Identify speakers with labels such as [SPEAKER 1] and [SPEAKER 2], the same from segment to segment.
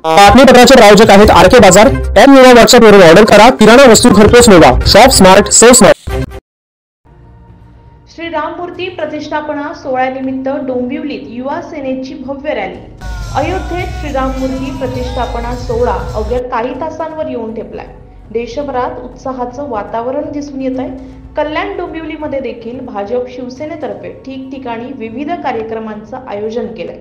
[SPEAKER 1] बातमीपत्राचे प्रायोजक आहेत आरके बाजार। एम युवा व्हॉट्सअपवरून ऑर्डर करा, किराणा वस्तू घरपोच मिळवा। Shop smart save smart.
[SPEAKER 2] Shri राममूर्ती प्रतिष्ठापना सोहळ्यानिमित्त डोंबिवलीत युवा सेनेची भव्य रॅली। अयोध्येत श्री राममूर्ती प्रतिष्ठापना सोहळा अवघ्या काही तासांवर येऊन ठेपलाय। देशभरात उत्साहाचं वातावरण दिसून येत आहे। कल्याण डोंबिवलीमध्ये देखील भाजप शिवसेनेतर्फे ठिकठिकाणी विविध कार्यक्रमांचं आयोजन केलंय।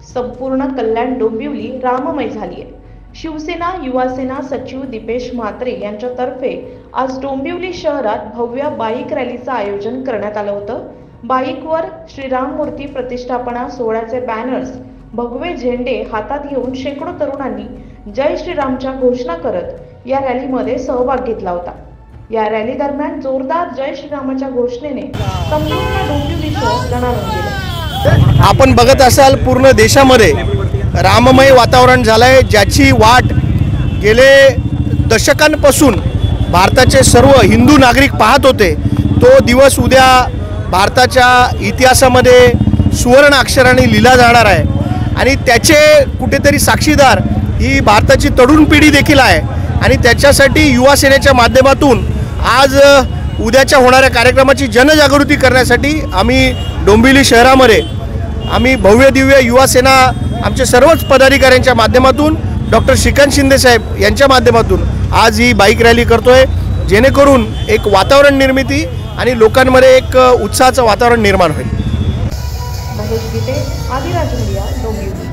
[SPEAKER 2] संपूर्ण कल्याण डोंबिवली राममय झाली आहे। शिवसेना युवासेना सचिव दीपेश म्हात्रे यांच्यातर्फे आज डोंबिवली शहरात भव्य बाईक रॅलीचं आयोजन करण्यात आलं होतं। बाईकवर श्री राममूर्ती प्रतिष्ठापना सोहळ्याचे बॅनर्स, भगवे झेंडे हातात घेऊन शेकडो तरुणांनी जय श्रीरामच्या घोषणा करत या रॅलीमध्ये सहभाग घेतला होता। या रॅली दरम्यान जोरदार जय श्रीरामाच्या घोषणेने संपूर्ण डोंबिवली शहर दणाणून गेलं।
[SPEAKER 3] आपण बघत असाल पूर्ण देशामध्ये राममय वातावरण झालंय, ज्याची वाट गेले दशकांपासून भारताचे सर्व हिंदू नागरिक पाहत होते। तो दिवस उद्या भारताच्या इतिहासामध्ये सुवर्ण अक्षरांनी लिहिला जाणार आहे आणि त्याचे कुठेतरी साक्षीदार ही भारताची तरुण पिढी देखील आहे। आणि त्याच्यासाठी युवा सेनेच्या माध्यमातून आज उद्याच्या होणाऱ्या कार्यक्रमाची जनजागृती करण्यासाठी आम्ही डोंबिवली शहरामध्ये आम्ही भव्य दिव्य युवा सेना आमचे सर्वच पदाधिकाऱ्यांच्या माध्यमातून डॉक्टर श्रीकांत शिंदे साहेब यांच्या माध्यमातून आज ही बाईक रॅली करतोय, जेणेकरून एक वातावरण निर्मिती आणि लोकांमध्ये एक उत्साहाचं वातावरण निर्माण होईल।
[SPEAKER 2] महेश गीते, आदिराज मीडिया, डोंबिवली।